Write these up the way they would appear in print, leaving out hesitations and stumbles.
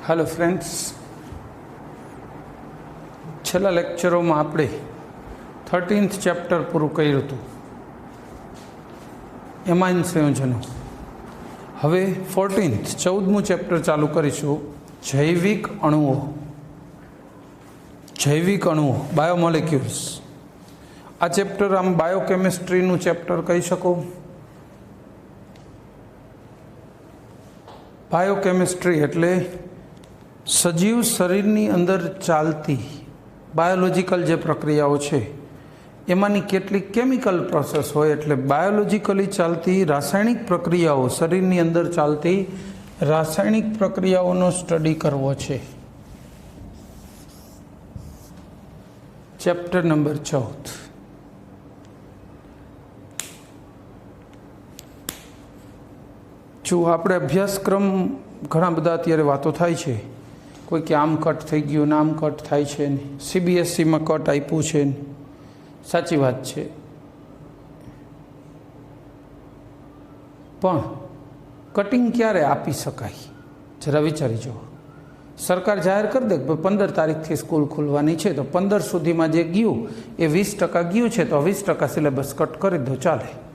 Hello friends, छेल्ला लेक्चरों में आपणे 13th चैप्टर पूरुं कर्युं हतुं एमाइन संयोजनों। हवे 14th 14मुं चैप्टर चालू करीशुं, जैविक अणुओ। जैविक अणुओ बायोमोलिक्यूल्स। आ चैप्टर आम बायोकेमिस्ट्रीनुं चैप्टर कही शको। बायोकेमिस्ट्री एटले सजीव शरीरनी अंदर चालती बायोलॉजिकल जे प्रक्रियाओ छे एमांनी केटलीक केमिकल प्रोसेस होय एटले बायोलॉजिकली चालती रासायणिक प्रक्रियाओ, शरीरनी अंदर चालती रासायणिक प्रक्रियाओनो स्टडी करवो छे। Chapter number 14। जो आपणे अभ्यासक्रम घणा बधा अत्यारे वातो थाय छे, कोई के आम कट थई गयो, नाम कट थाय छे, सीबीएसई में कट आप्युं छे। साची वात छे, पण कटिंग क्यारे आपी शकाय जरा विचारी जो। सरकार जाहिर कर दे कि 15 तारीख थी स्कूल खुलवानी छे, तो 15 सुधीमां जे गयुं ए 20% गयुं छे, तो 20% सिलेबस कट करी दो, चाले।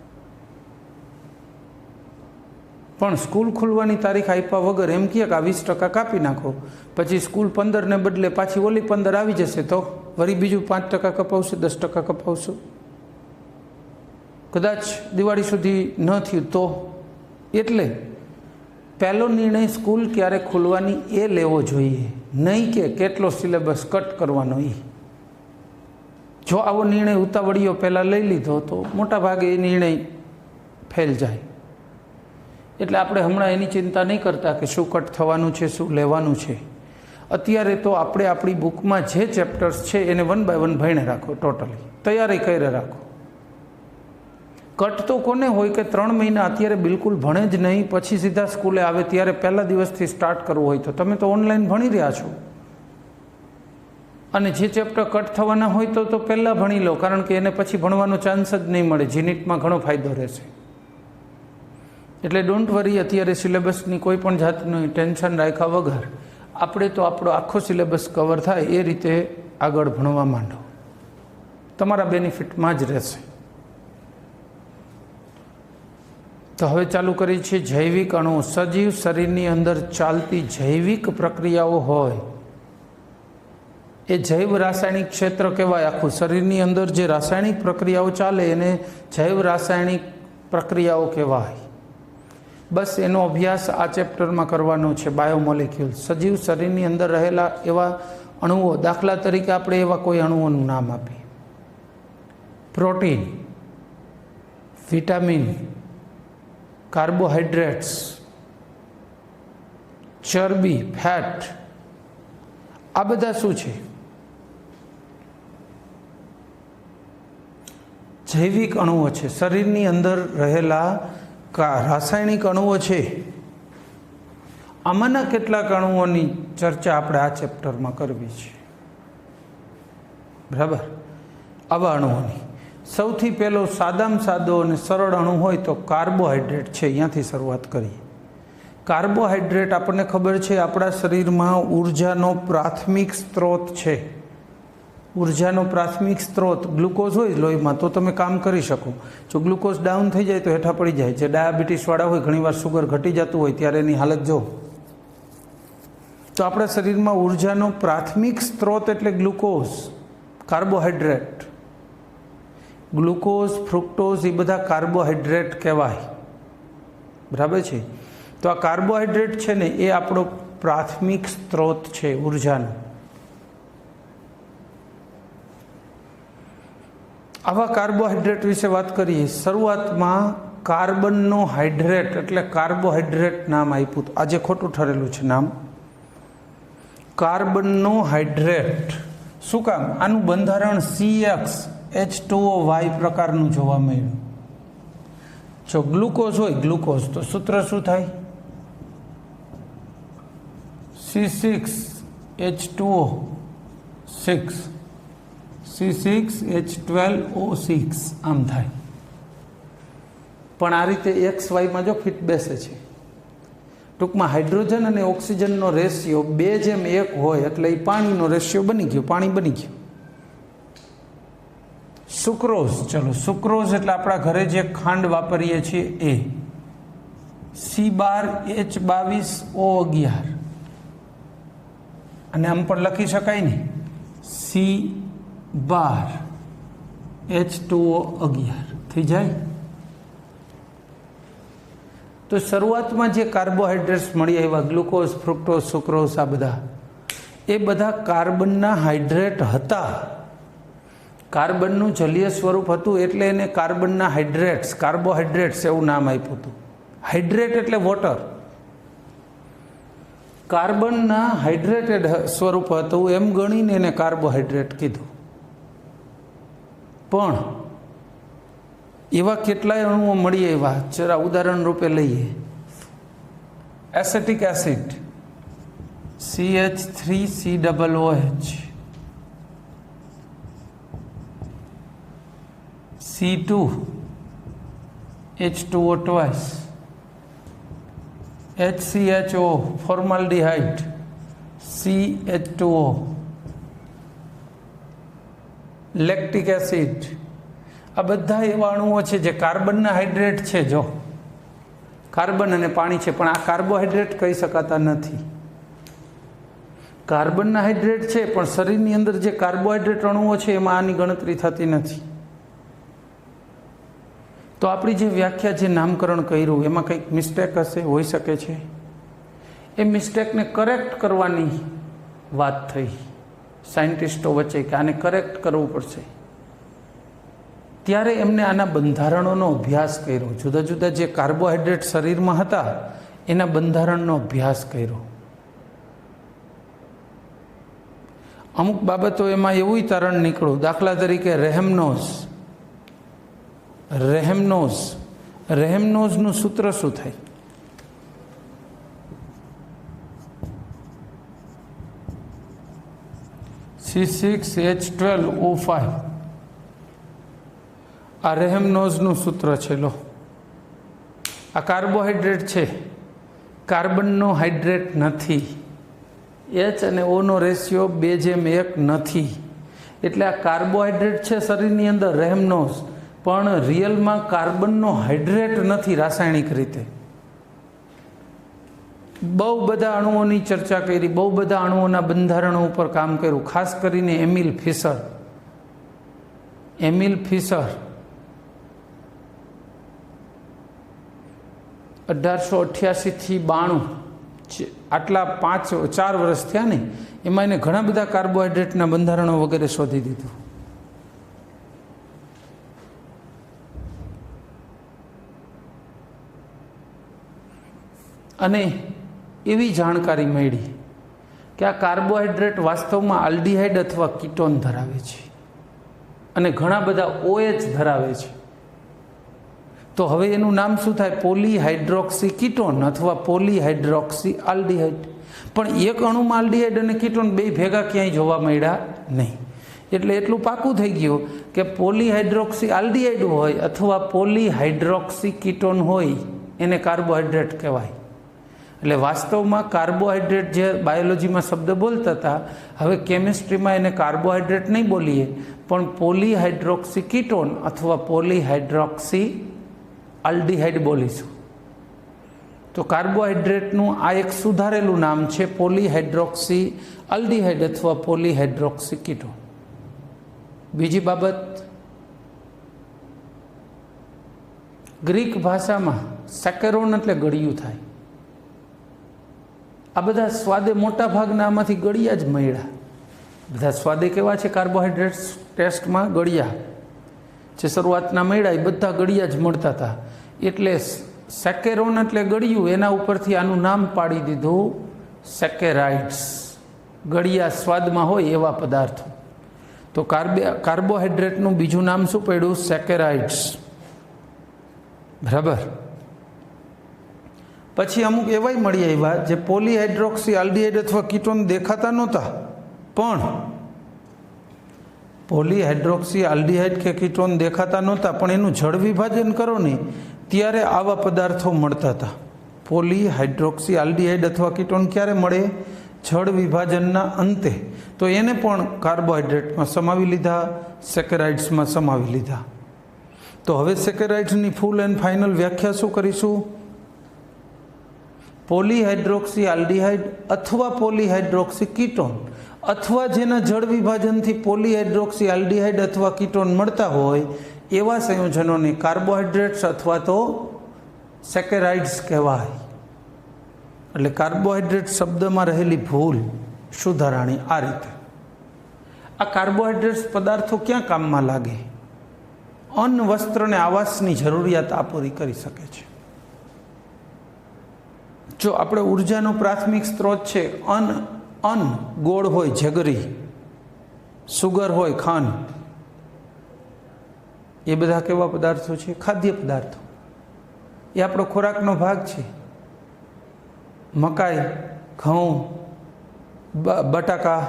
पण स्कूल खुलवानी तारीख आप्या वगर एम कहे कि 20% कापी नाखो, पछी स्कूल 15 ने बदले पाछी ओली 15 आवी जशे, तो वरी बीजू 5% कपावशे, 10% कपावशो। कदाच दिवाળી सुधी न थयुं तो एटले पहलो निर्णय स्कूल क्यारे खुलवानी ए लेवो जोईए, नहीं कि केटलो सिलेबस कट करवानो। ए जो आवो निर्णय उतावळीओ पहला लई लीधो तो मोटा भागे ए निर्णय फेल जाय। એટલે આપણે હમણાં એની ચિંતા નહીં કરતા કે શું કટ થવાનું છે, શું લેવાનું છે। અત્યારે તો આપણે આપણી બુકમાં જે ચેપ્ટર્સ છે એને 1 બાય 1 ભણીને રાખો, ટોટલી તૈયારી કરી રાખો। કટ તો કોને હોય કે 3 મહિના અત્યારે બિલકુલ ભણે જ નહીં, પછી સીધા સ્કૂલે આવે ત્યારે પહેલા દિવસથી સ્ટાર્ટ કરવું હોય તો તમે તો ઓનલાઈન ભણી રહ્યા છો, અને જે ચેપ્ટર કટ થવાના હોય તો પહેલાં ભણી લો, કારણ કે એને પછી ભણવાનો ચાન્સ જ નહીં મળે। જીનીટમાં ઘણો ફાયદો રહેશે। એટલે ડોન્ટ વરી, અત્યારે સિલેબસની કોઈ પણ જાતનું ટેન્શન રાખ્યા વગર આપણે તો આપણો આખો સિલેબસ કવર થાય એ રીતે આગળ ભણવા માંડો, તમારા બેનિફિટમાં જ રહેશે। તો હવે ચાલુ કરી છે જૈવિક અણુઓ। સજીવ શરીરની અંદર ચાલતી જૈવિક પ્રક્રિયાઓ હોય એ જૈવ રાસાયણિક ક્ષેત્ર કહેવાય। આખું શરીરની અંદર જે રાસાયણિક પ્રક્રિયાઓ ચાલે એને જૈવ રાસાયણિક પ્રક્રિયાઓ કહેવાય। बस एनो अभ्यास आ चैप्टर में करवानो छे। बायोमोलिक्यूल सजीव शरीर अंदर रहेला एवा अणुओ, दाखला तरीके आपणे एवा कोई अणुओनुं नाम आपीए। प्रोटीन, विटामिन, कार्बोहाइड्रेट्स, चरबी, फैट, आ बधा शुं छे? जैविक अणुओ छे। शरीरनी अंदर रहेला रासायणिक अणुओ छे। आमांना केटलाक अणुओनी चर्चा आपणे आ चेप्टर में करवी छे, बराबर। आवा अणुओनी सौथी पहेलो सादामां सादो अने सरळ अणु होय तो कार्बोहाइड्रेट छे। अहींयाथी शरूआत करीए। कार्बोहाइड्रेट आपणे खबर छे आपणा शरीरमां ऊर्जानो प्राथमिक स्त्रोत छे। ऊर्जानो प्राथमिक स्त्रोत ग्लूकोज होय लोहीमां तो तमे काम करी शको। जो ग्लूकोज डाउन थई जाए तो हेठा पड़ी जाए। जे डायाबिटीसवाळा होय घणीवार शुगर घटी जतुं होय त्यारे एनी हालत जो। तो आपणा शरीरमां ऊर्जानो प्राथमिक स्त्रोत एटले ग्लूकोज, कार्बोहाइड्रेट। ग्लूकोज, फ्रुक्टोज ए बधा कार्बोहाइड्रेट कहेवाय, बराबर छे। तो आ कार्बोहाइड्रेट छे ने ए आपणो प्राथमिक स्त्रोत छे ऊर्जानो। आवा कार्बोहाइड्रेट विषे बात करिए। शुरुआत में कार्बननो हाइड्रेट एटले कार्बोहाइड्रेट नाम आप्युं। आज खोटुं ठरेलुं छे नाम। कार्बननो हाइड्रेट शुं काम? आनुं बंधारण CH2OY प्रकारनुं जोवा मळ्युं। जो ग्लूकोज होय ग्लूकोज तो सूत्र शुं थाय? C6H2O6 C6H12O6 आम थाय। पण आ रीते XY में जो फिट बेसे छे। ટૂંકમાં હાઇડ્રોજન અને ઓક્સિજનનો રેશિયો 2:1 હોય એટલે એ પાણીનો રેશિયો બની ગયો, પાણી બની ગયું. સુક્રોઝ, ચલો સુક્રોઝ એટલે આપણા ઘરે જે ખાંડ વાપરીએ છીએ એ C12H22O11 અને આમ પણ લખી શકાય ને C12H2O11 થઈ જાય. તો શરૂઆતમાં જે કાર્બોહાઈડ્રેટ્સ મળી આવ્યા, ગ્લુકોઝ, ફ્રુક્ટોઝ, સુક્રોઝ, આ બધા એ બધા કાર્બનના હાઇડ્રેટ હતા. કાર્બનનું જલીય સ્વરૂપ હતું એટલે એને કાર્બનના હાઇડ્રેટ્સ, કાર્બોહાઈડ્રેટ્સ એવું નામ આપ્યું હતું. હાઇડ્રેટ એટલે વોટર. કાર્બનના હાઇડ્રેટેડ સ્વરૂપ હતું એમ ગણીને એને કાર્બોહાઈડ્રેટ કીધું. પણ એવા કેટલાય અણુઓ મળી આવ્યા. જરા ઉદાહરણ રૂપે લઈએ. Acetic acid CH3COOH, C2H2O twice, HCHO formaldehyde, CH2O, lactic acid, આ બધા એવા અણુઓ છે જે કાર્બનના હાઇડ્રેટ છે. જો કાર્બન અને પાણી છે પણ આ કાર્બોહાઈડ્રેટ કહી શકાતા નથી. કાર્બનના હાઇડ્રેટ છે પણ શરીરની અંદર જે કાર્બોહાઈડ્રેટ અણુઓ છે એમાં આની ગણતરી થતી નથી. તો આપણી જે વ્યાખ્યા, જે નામકરણ કર્યું એમાં કંઈક મિસ્ટેક હશે, હોઈ શકે છે. એ મિસ્ટેકને કરેક્ટ કરવાની વાત થઈ સાયન્ટિસ્ટો વચ્ચે કે આને કરેક્ટ કરવું પડશે. ત્યારે એમને આના બંધારણોનો અભ્યાસ કર્યો. જુદા જુદા જે કાર્બોહાઈડ્રેટ શરીરમાં હતા એના બંધારણનો અભ્યાસ કર્યો. અમુક બાબતો એમાં એવું તારણ નીકળ્યું. દાખલા તરીકે રેહેમનોઝનું સૂત્ર શું થાય? C6H12O5. આ રેહેમનોઝનું સૂત્ર છે. લો, આ કાર્બોહાઈડ્રેટ છે, કાર્બનનો હાઇડ્રેટ નથી. H અને ઓનો રેશિયો 2:1 નથી. એટલે આ કાર્બોહાઈડ્રેટ છે શરીરની અંદર, રેહેમનોઝ, પણ રિયલમાં કાર્બનનો હાઇડ્રેટ નથી રાસાયણિક રીતે. બહુ બધા અણુઓની ચર્ચા કરી, બહુ બધા અણુઓના બંધારણો ઉપર કામ કર્યું. ખાસ કરીને એમિલ ફિશર 1888 થી 92, આટલા 4 વર્ષ થયા ને, એમાં એને ઘણા બધા કાર્બોહાઈડ્રેટના બંધારણો વગેરે શોધી દીધું. અને એવી જાણકારી મળી કે આ કાર્બોહાઈડ્રેટ વાસ્તવમાં આલ્ડીહાઇડ અથવા કીટોન ધરાવે છે અને ઘણા બધા OH ધરાવે છે. તો હવે એનું નામ શું થાય? પોલીહાઇડ્રોક્સી કીટોન અથવા પોલીહાઇડ્રોક્સી આલ્ડીહાઇડ. પણ એક અણુમાં આલ્ડીહાઇડ અને કીટોન બે ભેગા ક્યાંય જોવા મળ્યા નહીં. એટલે એટલું પાકું થઈ ગયું કે પોલીહાઇડ્રોક્સી આલ્ડીહાઇડ હોય અથવા પોલીહાઇડ્રોક્સી કીટોન હોય એને કાર્બોહાઈડ્રેટ કહેવાય. એટલે વાસ્તવમાં કાર્બોહાઈડ્રેટ જે બાયોલોજીમાં શબ્દ બોલતા હતા, હવે કેમિસ્ટ્રીમાં એને કાર્બોહાઈડ્રેટ નહીં બોલીએ પણ પોલીહાઇડ્રોક્સી કીટોન અથવા પોલીહાઇડ્રોક્સી આલ્ડીહાઇડ બોલીશું. તો કાર્બોહાઈડ્રેટનું આ એક સુધારેલું નામ છે પોલીહાઇડ્રોક્સી આલ્ડીહાઇડ અથવા પોલીહાઇડ્રોક્સી કીટોન. બીજી બાબત, ગ્રીક ભાષામાં સેકેરોન એટલે ગળ્યું થાય. આ બધા સ્વાદે મોટા ભાગના આમાંથી ગળ્યા જ મળ્યા. બધા સ્વાદે કેવા છે કાર્બોહાઈડ્રેટ્સ ટેસ્ટમાં? ગળ્યા જે શરૂઆતના મળ્યા એ બધા ગળ્યા જ મળતા હતા. એટલે સેકેરોન એટલે ગળ્યું, એના ઉપરથી આનું નામ પાડી દીધું સેકેરાઇડ્સ. ગળ્યા સ્વાદમાં હોય એવા પદાર્થો. તો કાર્બોહાઈડ્રેટનું બીજું નામ શું પડ્યું? સેકેરાઇડ્સ. બરાબર. પછી અમુક એવાય મળી આવ્યા જે પોલીહાઇડ્રોક્સી આલ્ડીહાઇડ અથવા કીટોન દેખાતા નહોતા, પણ પોલીહાઇડ્રોક્સી આલ્ડીહાઇડ કે કીટોન દેખાતા નહોતા પણ એનું જળ વિભાજન કરો ને ત્યારે આવા પદાર્થો મળતા હતા. પોલીહાઇડ્રોક્સી આલ્ડીહાઇડ અથવા કીટોન ક્યારે મળે? જળ વિભાજનના અંતે. તો એને પણ કાર્બોહાઈડ્રેટમાં સમાવી લીધા, સેકેરાઇડ્સમાં સમાવી લીધા. તો હવે સેકેરાઇડ્સની ફૂલ એન્ડ ફાઇનલ વ્યાખ્યા શું કરીશું? પોલીહાઇડ્રોક્સી આલ્ડીહાઇડ અથવા પોલીહાઇડ્રોક્સી કીટોન અથવા જેના જળ વિભાજનથી પોલીહાઇડ્રોક્સી આલ્ડીહાઇડ અથવા કીટોન મળતા હોય એવા સંયોજનોને કાર્બોહાઈડ્રેટ્સ અથવા તો સેકેરાઇડ્સ કહેવાય. એટલે કાર્બોહાઈડ્રેટ શબ્દમાં રહેલી ભૂલ સુધારાણી આ રીતે. આ કાર્બોહાઈડ્રેટ્સ પદાર્થો ક્યાં કામમાં લાગે? અન્ન, વસ્ત્ર અને આવાસની જરૂરિયાત આ પૂરી કરી શકે છે. જો આપણે ઉર્જાનો પ્રાથમિક સ્ત્રોત છે અન્ન, ગોળ હોય જગરી, સુગર હોય ખાંડ, એ બધા કેવા પદાર્થો છે? ખાદ્ય પદાર્થો. એ આપણો ખોરાકનો ભાગ છે. મકાઈ, ઘઉં, બટાકા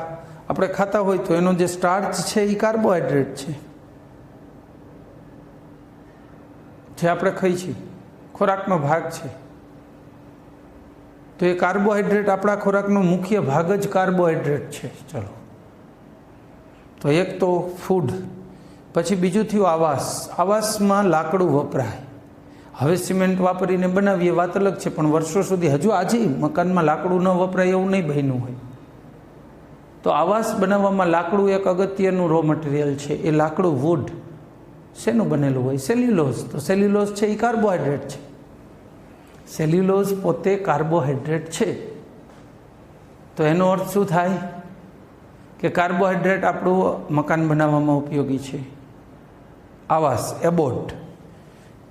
આપણે ખાતા હોય તો એનો જે સ્ટાર્ચ છે એ કાર્બોહાઈડ્રેટ છે, જે આપણે ખાઈ છીએ, ખોરાકનો ભાગ છે. તો એ કાર્બોહાઈડ્રેટ આપણા ખોરાકનો મુખ્ય ભાગ જ કાર્બોહાઈડ્રેટ છે. ચલો, તો એક તો ફૂડ. પછી બીજું થયું આવાસ. આવાસમાં લાકડું વપરાય. હવે સિમેન્ટ વાપરીને બનાવીએ વાત અલગ છે, પણ વર્ષો સુધી હજુ આજે મકાનમાં લાકડું ન વપરાય એવું નહીં બન્યું હોય. તો આવાસ બનાવવામાં લાકડું એક અગત્યનું રો મટીરિયલ છે. એ લાકડું વુડ શેનું બનેલું હોય? સેલ્યુલોઝ. તો સેલ્યુલોઝ છે એ કાર્બોહાઈડ્રેટ છે. સેલ્યુલોઝ પોતે કાર્બોહાઈડ્રેટ છે. તો એનો અર્થ શું થાય? કે કાર્બોહાઈડ્રેટ આપણું મકાન બનાવવામાં ઉપયોગી છે. આવાસ, એબોટ.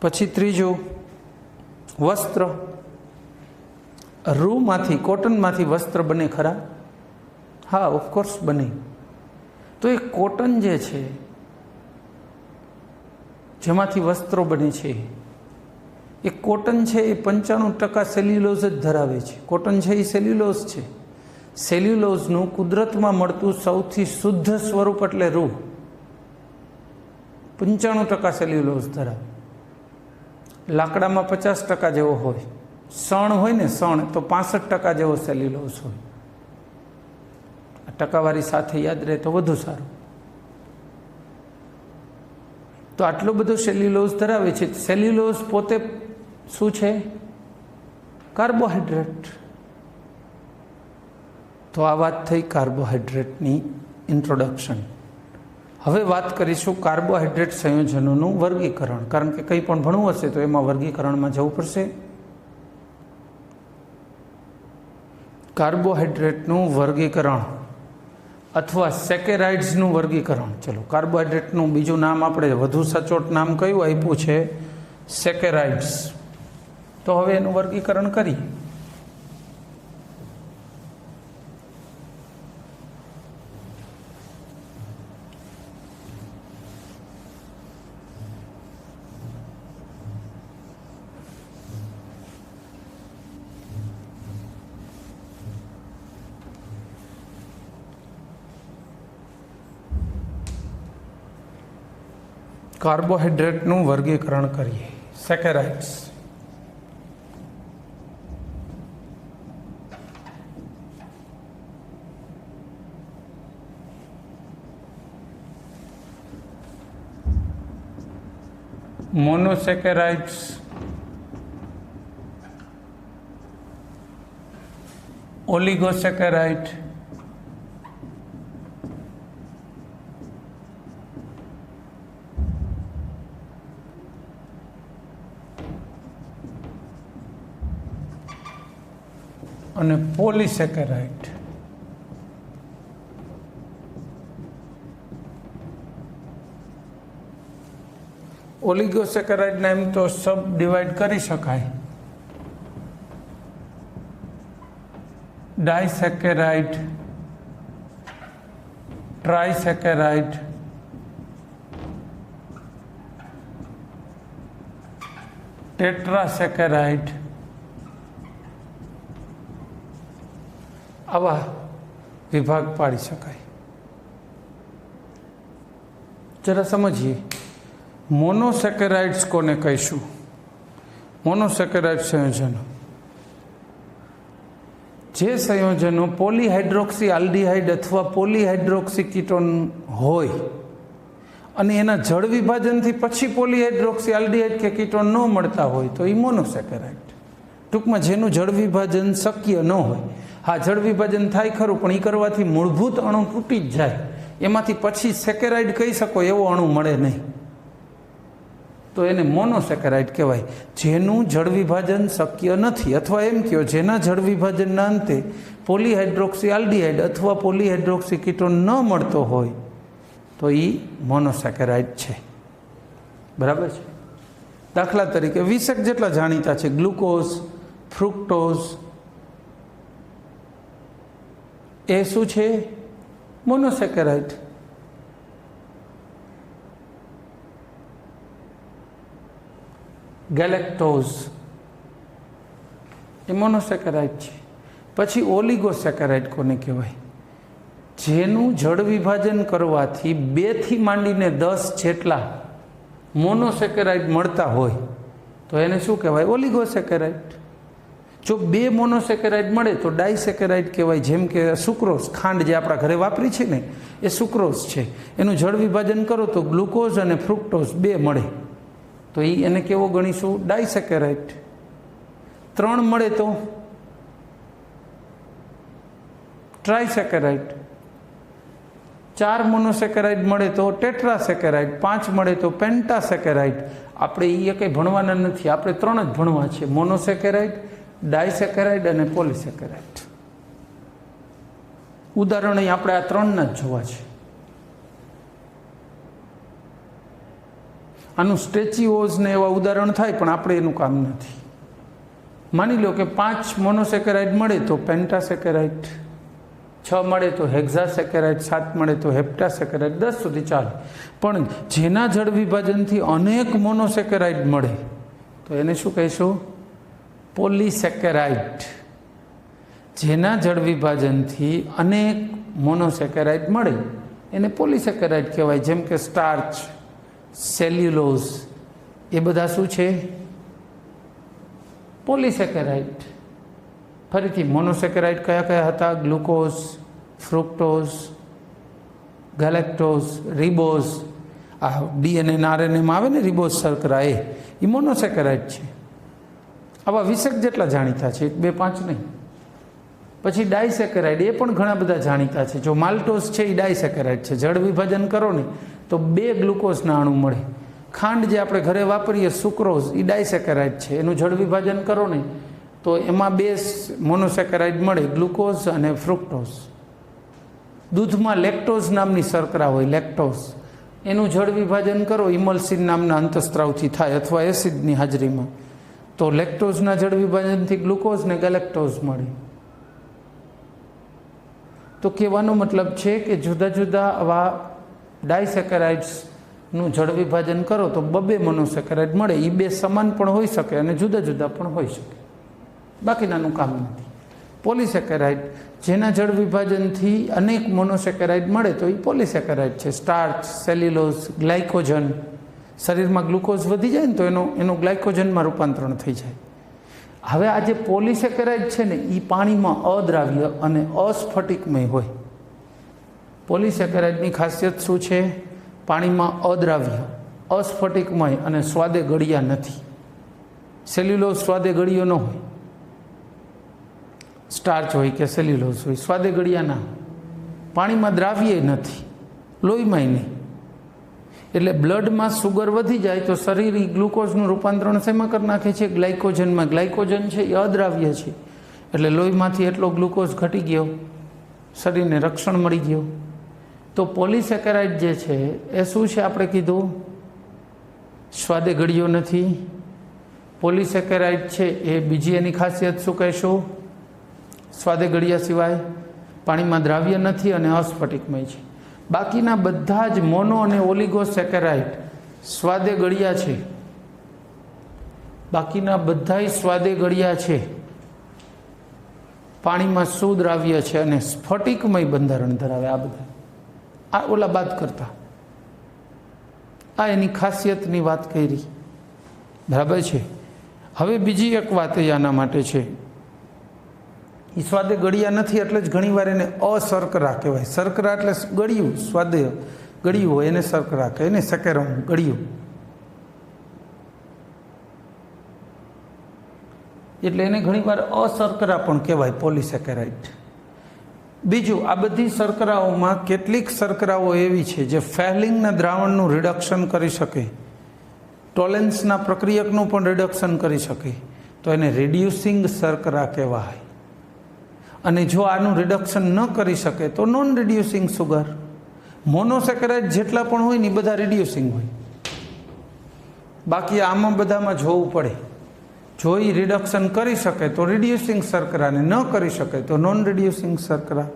પછી ત્રીજું વસ્ત્ર. રૂમાંથી, કોટનમાંથી વસ્ત્ર બને ખરા? હા, ઓફકોર્સ બને. તો એ કોટન જે છે જેમાંથી વસ્ત્રો બને છે, એ કોટન છે એ 95% સેલ્યુલોઝ જ ધરાવે છે. કોટન છે એ સેલ્યુલોઝ છે. સેલ્યુલોઝનું કુદરતમાં મળતું સૌથી શુદ્ધ સ્વરૂપ એટલે રૂ. 95% સેલ્યુલોઝ ધરાવે. લાકડામાં 50% જેવો હોય. શણ હોય ને, શણ તો 65% જેવો સેલ્યુલોઝ હોય. આ ટકાવારી સાથે યાદ રહે તો વધુ સારું. તો આટલો બધો સેલ્યુલોઝ ધરાવે છે. સેલ્યુલોઝ પોતે શું છે? કાર્બોહાઈડ્રેટ. તો આ વાત થઈ કાર્બોહાઈડ્રેટની ઇન્ટ્રોડક્શન. હવે વાત કરીશું કાર્બોહાઈડ્રેટ સંયોજનોનું વર્ગીકરણ. કારણ કે કંઈ પણ ભણવું હશે તો એમાં વર્ગીકરણમાં જવું પડશે. કાર્બોહાઈડ્રેટનું વર્ગીકરણ અથવા સેકેરાઇડ્સનું વર્ગીકરણ. ચલો, કાર્બોહાઈડ્રેટનું બીજું નામ આપણે વધુ સચોટ નામ કયું આપ્યું છે? સેકેરાઇડ્સ. તો હવે એનું વર્ગીકરણ કરીએ. કાર્બોહાઈડ્રેટનું વર્ગીકરણ કરીએ. સેકેરાઇડ્સ. મોનોસેકેરાઇડ્સ, ઓલિગોસેકેરાઇડ, અને પોલિસેકેરાઇડ. ઓલિગોસેકેરાઇડને એમ તો સબ ડિવાઈડ કરી શકાય. ડાયસેકેરાઇડ, ટ્રાયસેકેરાઇડ, ટેટ્રાસેકેરાઇડ. આવા વિભાગ પાડી શકાય. જરા સમજીએ. મોનોસેકેરાઇડ્સ કોને કહીશું? મોનોસેકેરાઇડ સંયોજનો. જે સંયોજનો પોલીહાઇડ્રોક્સી આલ્ડીહાઇડ અથવા પોલીહાઇડ્રોક્સી કીટોન હોય અને એના જળ વિભાજનથી પછી પોલીહાઇડ્રોક્સી આલ્ડીહાઇડ કે કીટોન ન મળતા હોય તો એ મોનોસેકેરાઇડ. ટૂંકમાં જેનું જળ વિભાજન શક્ય ન હોય. હા, જળ વિભાજન થાય ખરું, પણ એ કરવાથી મૂળભૂત અણુ તૂટી જ જાય, એમાંથી પછી સેકેરાઇડ કહી શકો એવો અણુ મળે નહીં, તો એને મોનોસેકેરાઇડ કહેવાય. જેનું જળ વિભાજન શક્ય નથી, અથવા એમ કહો જેના જળ વિભાજનના અંતે પોલીહાઇડ્રોક્સી આલ્ડીહાઇડ અથવા પોલીહાઇડ્રોક્સી કીટોન ન મળતો હોય તો એ મોનોસેકેરાઇડ છે. બરાબર છે. દાખલા તરીકે 20 જેટલા જાણીતા છે: ગ્લુકોઝ, ફ્રુક્ટોઝ. એ શું છે? મોનોસેકેરાઇડ. ગેલેક્ટોઝ એ મોનોસેકેરાઇડ છે. પછી ઓલિગોસેકેરાઇડ કોને કહેવાય? જેનું જળ વિભાજન કરવાથી 2 થી માંડીને 10 જેટલા મોનોસેકેરાઇડ મળતા હોય તો એને શું કહેવાય? ઓલિગોસેકેરાઇડ. જો 2 મોનોસેકેરાઇડ મળે તો ડાયસેકેરાઇડ કહેવાય. જેમ કે સુક્રોઝ, ખાંડ જે આપણા ઘરે વાપરી છે ને, એ સુક્રોઝ છે. એનું જળ વિભાજન કરો તો ગ્લુકોઝ અને ફ્રુક્ટોઝ 2 મળે, તો એને કેવો ગણીશું? ડાયસેકેરાઇડ. 3 મળે તો ટ્રાયસેકેરાઇડ. 4 મોનોસેકેરાઇડ મળે તો ટેટ્રાસેકેરાઇડ. 5 મળે તો પેન્ટાસેકેરાઇડ. આપણે એ કંઈ ભણવાના નથી, આપણે 3 જ ભણવા છે: મોનોસેકેરાઇડ, ડાયસેકેરાઇડ અને પોલીસેકેરાઇડ. ઉદાહરણ અહીં આપણે આ 3ના જ જોવા છે. આનું સ્ટેચ્યુઓઝ ને એવા ઉદાહરણ થાય, પણ આપણે એનું કામ નથી. માની લો કે 5 મોનોસેકેરાઇડ મળે તો પેન્ટાસેકેરાઇડ, 6 મળે તો હેક્ઝાસેકેરાઇડ, 7 મળે તો હેપ્ટાસેકેરાઇડ, 10 સુધી ચાલે. પણ જેના જળ વિભાજનથી અનેક મોનોસેકેરાઇડ મળે તો એને શું કહીશું? પોલીસેકેરાઇડ. જેના જળ વિભાજનથી અનેક મોનોસેકેરાઇડ મળે એને પોલીસેકેરાઇડ કહેવાય. જેમ કે સ્ટાર્ચ, સેલ્યુલોઝ, એ બધા શું છે? પોલીસેકેરાઇડ. ફરીથી મોનોસેકેરાઇડ કયા કયા હતા? Glucose, fructose, galactose, ribose. આ ડીએનએ અને આરએનએમાં આવે ને રિબોઝ શર્કરા, એ મોનોસેકેરાઇડ છે. આવા 20 જેટલા જાણીતા છે, 1, 2, 5 નહીં. પછી ડાયસેકેરાઇડ, એ પણ ઘણા બધા જાણીતા છે. જો માલ્ટોઝ છે એ ડાયસેકેરાઇડ છે. જળ વિભાજન કરો ને તો 2 ગ્લુકોઝના અણુ મળે. ખાંડ જે આપણે ઘરે વાપરીએ સુક્રોઝ, એ ડાયસેકેરાઇડ છે. એનું જળ વિભાજન કરો ને તો એમાં 2 મોનોસેકેરાઇડ મળે: ગ્લુકોઝ અને ફ્રુક્ટોઝ. દૂધમાં લેક્ટોઝ નામની શર્કરા હોય, લેક્ટોઝ, એનું જળ વિભાજન કરો ઇમલ્સિન નામના અંતઃસ્ત્રાવથી થાય, અથવા એસિડની હાજરીમાં, તો લેક્ટોઝના જળ વિભાજનથી ગ્લુકોઝ ને ગેલેક્ટોઝ મળે. તો કહેવાનો મતલબ છે કે જુદા જુદા આવા ડાયસેકેરાઇડ્સનું જળ વિભાજન કરો તો 2 મોનોસેકેરાઇડ મળે. એ 2 સમાન પણ હોઈ શકે અને જુદા જુદા પણ હોઈ શકે, બાકીનાનું કામ નથી. પોલીસેકેરાઇડ, જેના જળ વિભાજનથી અનેક મોનોસેકેરાઇડ મળે તો એ પોલીસેકેરાઇડ છે. Starch, cellulose, glycogen. શરીરમાં ગ્લુકોઝ વધી જાય ને તો એનું ગ્લાયકોજનમાં રૂપાંતરણ થઈ જાય. હવે આ જે પોલીસેકેરાઇડ છે ને, એ પાણીમાં અદ્રાવ્ય અને અસ્ફટિકમય હોય. પોલીસેકેરાઇડની ખાસિયત શું છે? પાણીમાં અદ્રાવ્ય, અસ્ફટિકમય અને સ્વાદે ગળ્યા નથી. સેલ્યુલોઝ સ્વાદે ગળ્યો ન હોય. સ્ટાર્ચ હોય કે સેલ્યુલોઝ હોય, સ્વાદે ગળ્યા ના. પાણીમાં દ્રાવ્ય નથી, લોહીમાંય નહીં. એટલે બ્લડમાં સુગર વધી જાય તો શરીર ગ્લુકોઝનું રૂપાંતરણ શેમાં કરી નાખે છે? ગ્લાયકોજનમાં. ગ્લાયકોજન છે એ અદ્રાવ્ય છે, એટલે લોહીમાંથી એટલો ગ્લુકોઝ ઘટી ગયો, શરીરને રક્ષણ મળી ગયું. તો પોલીસેકેરાઇડ જે છે એ શું છે? આપણે કીધું સ્વાદે ગળ્યો નથી. પોલીસેકેરાઇડ છે એ બીજી એની ખાસિયત શું કહેશું? સ્વાદે ગળ્યા સિવાય પાણીમાં દ્રાવ્ય નથી અને અસ્ફટિકમય છે. બાકીના બધા જ મોનો અને ઓલિગોસેકેરાઇડ સ્વાદે ગળ્યા છે. બાકીના બધાય સ્વાદે ગળ્યા છે, પાણીમાં સુદ્રાવ્ય છે અને સ્ફટિકમય બંધારણ ધરાવે. આ બધા આ ઓલા બાદ કરતા આ એની ખાસિયતની વાત કરી. બરાબર છે. હવે બીજી એક વાત આના માટે છે એ સ્વાદે ગળ્યા નથી એટલે જ ઘણીવાર એને અશર્કરા કહેવાય. શર્કરા એટલે ગળ્યું, સ્વાદે ગળ્યું હોય એને શર્કરા કહે ને, સેકેરમ ગળ્યું. એટલે એને ઘણીવાર અશર્કરા પણ કહેવાય, પોલિસેકેરાઇડ. બીજું, આ બધી શર્કરાઓમાં કેટલીક શર્કરાઓ એવી છે જે ફેહલિંગના દ્રાવણનું રિડક્શન કરી શકે, ટોલેન્સના પ્રક્રિયકનું પણ રિડક્શન કરી શકે, તો એને રિડ્યુસિંગ શર્કરા કહેવાય. અને જો આનું રિડક્શન ન કરી શકે તો નોન રિડ્યુસિંગ સુગર. મોનોસેકેરાઇડ જેટલા પણ હોય ને એ બધા રિડ્યુસિંગ હોય. બાકી આમાં બધામાં જોવું પડે. જો એ રિડક્શન કરી શકે તો રિડ્યુસિંગ શર્કરાને, ન કરી શકે તો નોન રિડ્યુસિંગ શર્કરા.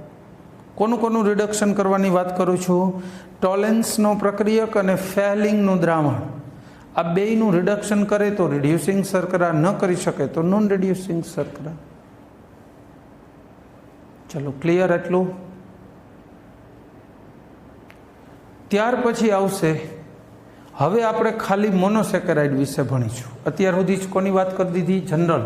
કોનું રિડક્શન કરવાની વાત કરું છું? ટોલેન્સનો પ્રક્રિયક અને ફેહલિંગનું દ્રાવણ, આ બેયનું રિડક્શન કરે તો રિડ્યુસિંગ શર્કરા, ન કરી શકે તો નોન રિડ્યુસિંગ શર્કરા. ચલો, ક્લિયર એટલું? ત્યાર પછી આવશે, હવે આપણે ખાલી મોનોસેકેરાઇડ વિશે ભણીશું. અત્યાર સુધી જ કોની વાત કરી દીધી? જનરલ.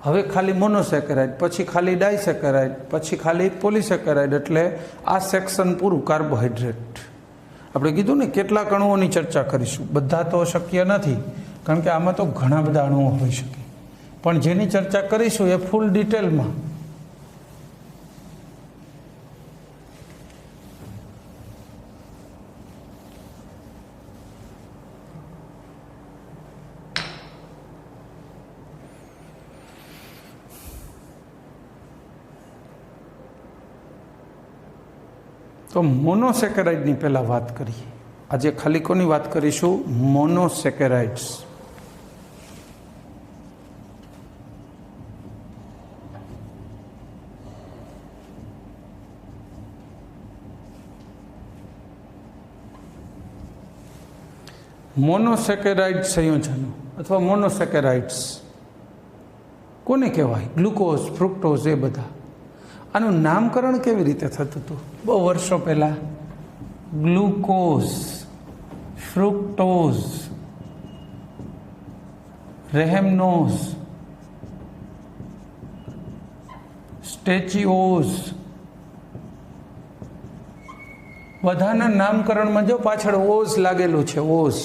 હવે ખાલી મોનોસેકેરાઇડ, પછી ખાલી ડાયસેકેરાઇડ, પછી ખાલી પોલિસેકેરાઇડ. એટલે આ સેક્શન પૂરું. કાર્બોહાઈડ્રેટ આપણે કીધું ને કેટલાક અણુઓની ચર્ચા કરીશું. બધા તો શક્ય નથી, કારણ કે આમાં તો ઘણા બધા અણુઓ હોઈ શકે, પણ જેની ચર્ચા કરીશું એ ફૂલ ડિટેલમાં. તો મોનોસેકેરાઇડની પહેલાં વાત કરીએ. આજે ખાલી કોની વાત કરીશું? મોનોસેકેરાઇડ્સ. મોનોસેકેરાઇડ સંયોજનો અથવા મોનોસેકેરાઇડ્સ કોને કહેવાય? ગ્લુકોઝ, ફ્રુક્ટોઝ, એ બધા. આનું નામકરણ કેવી રીતે થતું હતું? બહુ વર્ષો પહેલાં ગ્લુકોઝ, ફ્રુક્ટોઝ, રેહેમનોઝ, સ્ટેચિઓઝ, બધાના નામકરણમાં જો પાછળ ઓઝ લાગેલું છે, ઓઝ.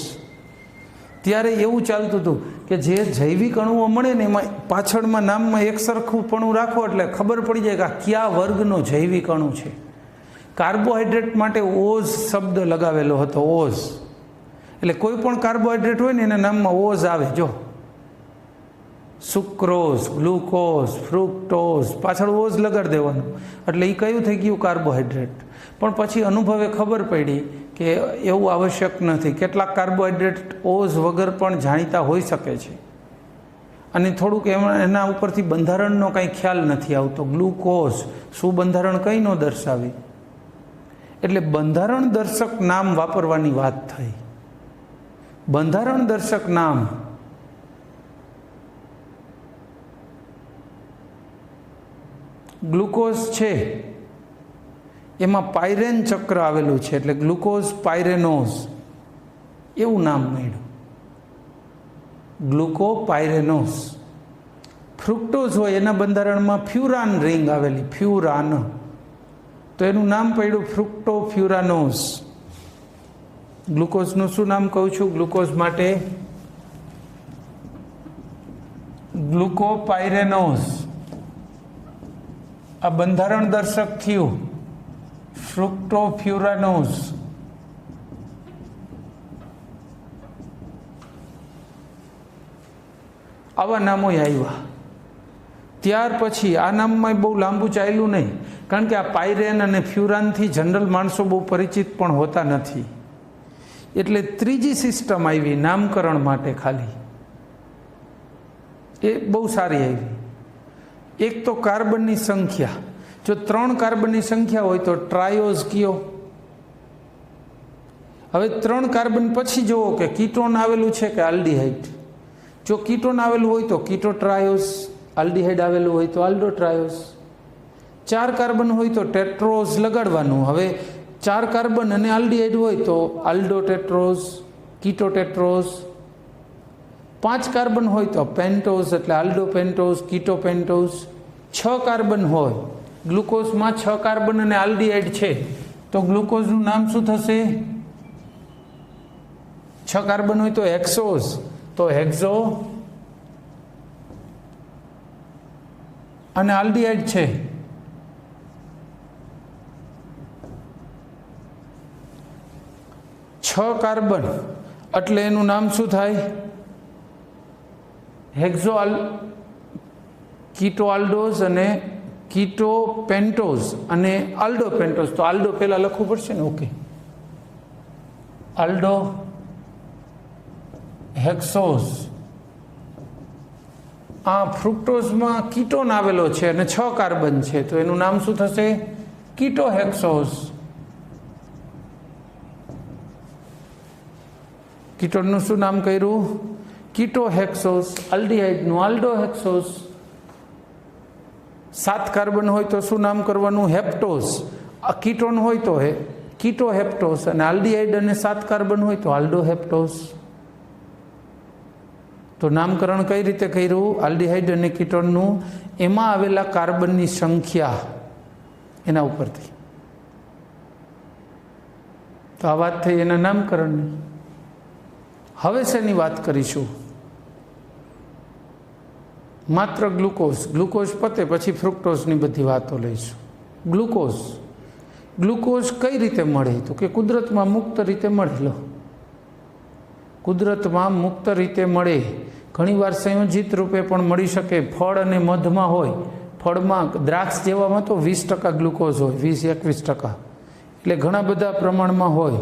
ત્યારે એવું ચાલતું હતું કે જે જૈવિક અણુઓ મળે ને એમાં પાછળમાં નામમાં એક સરખુંપણું રાખો એટલે ખબર પડી જાય કે આ કયા વર્ગનો જૈવિક અણુ છે. કાર્બોહાઈડ્રેટ માટે ઓઝ શબ્દ લગાવેલો હતો, ઓઝ. એટલે કોઈ પણ કાર્બોહાઈડ્રેટ હોય ને એના નામમાં ઓઝ આવે. જો સુક્રોઝ, ગ્લુકોઝ, ફ્રુક્ટોઝ, પાછળ ઓઝ લગાડી દેવાનું, એટલે એ કયું થઈ ગયું? કાર્બોહાઈડ્રેટ. પણ પછી અનુભવે ખબર પડી કે એવું આવશ્યક નથી. કેટલાક કાર્બોહાઈડ્રેટ ઓઝ વગર પણ જાણીતા હોઈ શકે છે, અને થોડુંક એના ઉપરથી બંધારણનો કંઈ ખ્યાલ નથી આવતો. ગ્લુકોઝ શું બંધારણ કંઈ ન દર્શાવે, એટલે બંધારણ દર્શક નામ વાપરવાની વાત થઈ. બંધારણ દર્શક નામ ગ્લુકોઝ છે, એમાં પાયરેન ચક્ર આવેલું છે, એટલે ગ્લુકોઝ પાયરેનોઝ એવું નામ મળ્યું, ગ્લુકોપાયરેનોઝ. ફ્રુક્ટોઝ હોય એના બંધારણમાં ફ્યુરાન રિંગ આવેલી, ફ્યુરાન, તો એનું નામ પડ્યું ફ્રુક્ટોફ્યુરાનોઝ. ગ્લુકોઝનું શું નામ કહું છું? ગ્લુકોઝ માટે ગ્લુકોપાયરેનોઝ. આ બંધારણ દર્શક થયું ફ્રુક્ટોફ્યુરાનોઝ. આવા નામો આવ્યા. ત્યાર પછી આ નામમાં બહુ લાંબુ ચાલ્યું નહીં, કારણ કે આ પાયરેન અને ફ્યુરાનથી જનરલ માણસો બહુ પરિચિત પણ હોતા નથી. એટલે ત્રીજી સિસ્ટમ આવી નામકરણ માટે ખાલી, એ બહુ સારી આવી. એક તો કાર્બનની સંખ્યા. જો 3 કાર્બનની સંખ્યા હોય તો ટ્રાયોઝ કયો. હવે 3 કાર્બન પછી જુઓ કે કીટોન આવેલું છે કે આલ્ડીહાઇડ. જો કીટોન આવેલું હોય તો કીટો ટ્રાયોઝ, આલ્ડીહાઇડ આવેલું હોય તો આલ્ડો ટ્રાયોઝ. 4 કાર્બન હોય તો ટેટ્રોઝ લગાડવાનું. હવે 4 કાર્બન અને આલ્ડીહાઇડ હોય તો આલ્ડો ટેટ્રોઝ, કીટો ટેટ્રોઝ. 5 કાર્બન હોય તો પેન્ટોઝ, એટલે આલ્ડો પેન્ટોઝ, કીટો પેન્ટોઝ. 6 કાર્બન હોય, ગ્લુકોઝમાં 6 કાર્બન અને આલ્ડીહાઇડ છે, તો ગ્લુકોઝનું નામ શું થશે? 6 કાર્બન હોય તો હેક્સોઝ, તો હેક્ઝો, અને આલ્ડીહાઇડ છે કાર્બન, એટલે એનું નામ શું થાય? હેક્ઝો કીટો આલ્ડોઝ અને કીટો પેન્ટોઝ અને આલ્ડો પેન્ટોઝ. તો આલ્ડો પહેલા લખવું પડશે ને. ઓકે, આલ્ડો હેક્સોઝ. આ ફ્રુક્ટોઝમાં કીટોન આવેલો છે અને 6 કાર્બન છે, તો એનું નામ શું થશે? કીટો હેક્સોઝ. કીટોનનું શું નામ કર્યું? કીટો હેક્સોઝ. આલ્ડીહાઇડનું આલ્ડો હેક્સોઝ. 7 કાર્બન હોય તો શું નામ કરવાનું? હેપ્ટોઝ. આ કીટોન હોય તો કીટો હેપ્ટોઝ, અને આલ્ડીહાઇડ અને 7 કાર્બન હોય તો આલ્ડો હેપ્ટોઝ. તો નામકરણ કઈ રીતે કર્યું? આલ્ડીહાઇડ અને કીટોનનું એમાં આવેલા કાર્બનની સંખ્યા એના ઉપરથી. તો આ વાત થઈ એના નામકરણની. હવે શેની વાત કરીશું? માત્ર ગ્લુકોઝ પતે પછી ફ્રુક્ટોઝની બધી વાતો લઈશું. ગ્લુકોઝ કઈ રીતે મળે? તો કે કુદરતમાં મુક્ત રીતે મળે. કુદરતમાં મુક્ત રીતે મળે. ઘણીવાર સંયોજિત રૂપે પણ મળી શકે. ફળ અને મધમાં હોય. ફળમાં દ્રાક્ષ જેવામાં તો 20% ગ્લુકોઝ હોય, 20-21%, એટલે ઘણા બધા પ્રમાણમાં હોય.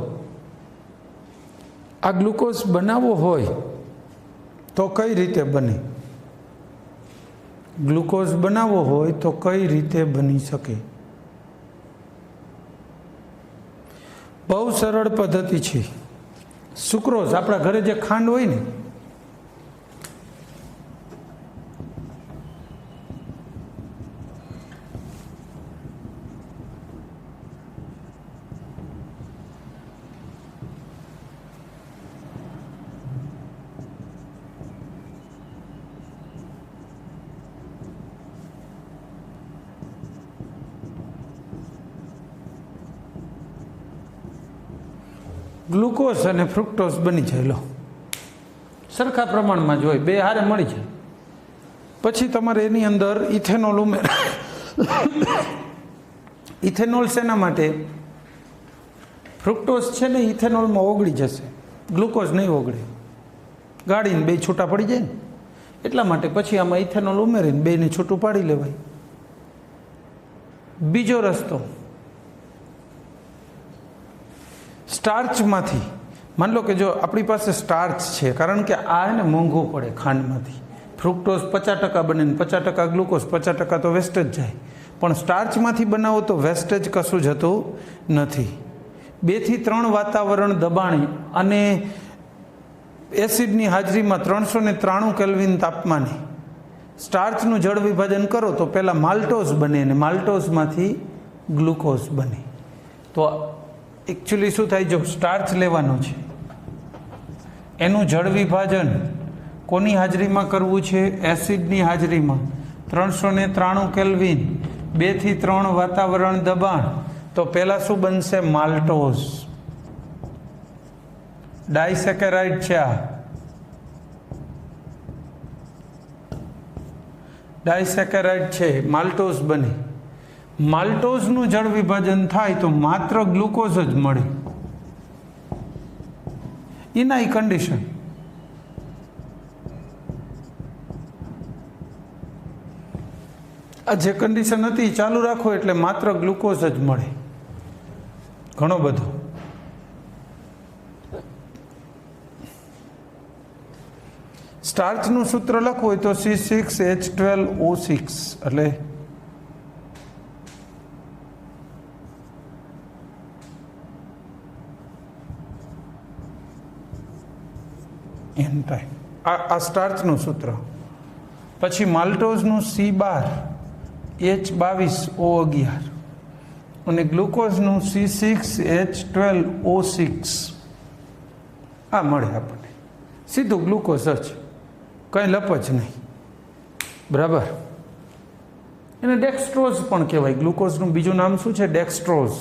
આ ગ્લુકોઝ બનાવવો હોય તો કઈ રીતે બને? ગ્લુકોઝ બનાવવો હોય તો કઈ રીતે બની શકે? બહુ સરળ પદ્ધતિ છે. સુક્રોઝ, આપણા ઘરે જે ખાંડ હોય ને, ગ્લુકોઝ અને ફ્રુક્ટોઝ બની જાય. લો, સરખા પ્રમાણમાં જ હોય, બે હારે મળી જાય. પછી તમારે એની અંદર ઇથેનોલ ઇથેનોલ શેના માટે? ફ્રુક્ટોઝ છે ને ઇથેનોલમાં ઓગળી જશે, ગ્લુકોઝ નહીં ઓગળે. ગાળીને બે છૂટા પડી જાય ને, એટલા માટે પછી આમાં ઇથેનોલ ઉમેરીને બેને છૂટું પાડી લેવાય. બીજો રસ્તો, સ્ટાર્ચમાંથી. માન લો કે જો આપણી પાસે સ્ટાર્ચ છે, કારણ કે આ ને મોંઘું પડે ખાંડમાંથી. ફ્રુક્ટોઝ 50% બને ને 50% ગ્લુકોઝ, 50% તો વેસ્ટેજ જાય. પણ સ્ટાર્ચમાંથી બનાવો તો વેસ્ટેજ કશું જતું નથી. 2 થી 3 વાતાવરણ દબાણે અને એસિડની હાજરીમાં 393 કેલ્વિન તાપમાને સ્ટાર્ચનું જળ વિભાજન કરો તો પહેલાં માલ્ટોઝ બને અને માલ્ટોઝમાંથી ગ્લુકોઝ બને. તો એકચ્યુઅલી શું થાય? જો સ્ટાર્ચ લેવાનો છે, એનું જળ વિભાજન કોની હાજરીમાં કરવું છે? એસિડની હાજરીમાં. 393 કેલ્વિન, 2 થી 3 વાતાવરણ દબાણ. તો પહેલાં શું બનશે? માલ્ટોઝ. ડાયસેકેરાઇડ છે આ, ડાયસેકેરાઇડ છે, માલ્ટોઝ બને. માલ્ટોઝનું જળ વિભાજન થાય તો માત્ર ગ્લુકોઝ જ મળે. ઇનાઈ કન્ડિશન. આ જે કન્ડિશન હતી ચાલુ રાખો એટલે માત્ર ગ્લુકોઝ જ મળે. ઘણો બધો. સ્ટાર્ચનું સૂત્ર લખવું હોય તો C6H12O6, એટલે એન ટાઈમ. આ સ્ટાર્ચનું સૂત્ર. પછી માલ્ટોઝનું C12H22O11 અને ગ્લુકોઝનું C6H12O6. આ મળે આપણને. સીધું ગ્લુકોઝ જ, કંઈ લપ જ નહીં. બરાબર. એને ડેક્સ્ટ્રોઝ પણ કહેવાય. ગ્લુકોઝનું બીજું નામ શું છે? ડેક્સ્ટ્રોઝ.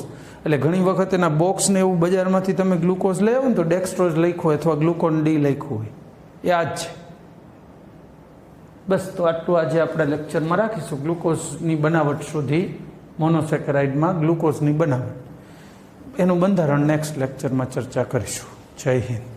એટલે ઘણી વખત એના બોક્સ ને એવું બજારમાંથી તમે ગ્લુકોઝ લઈ આવો ને તો ડેક્સ્ટ્રોઝ લખ્યું હોય અથવા ગ્લુકોન ડી લખ્યું હોય, એ આ જ છે. બસ, તો આટલું આજે આપણે લેક્ચરમાં રાખીશું. ગ્લુકોઝની બનાવટ શોધી, મોનોસેકેરાઇડમાં ગ્લુકોઝની બનાવટ, એનું બંધારણ નેક્સ્ટ લેક્ચરમાં ચર્ચા કરીશું. જય હિન્દ.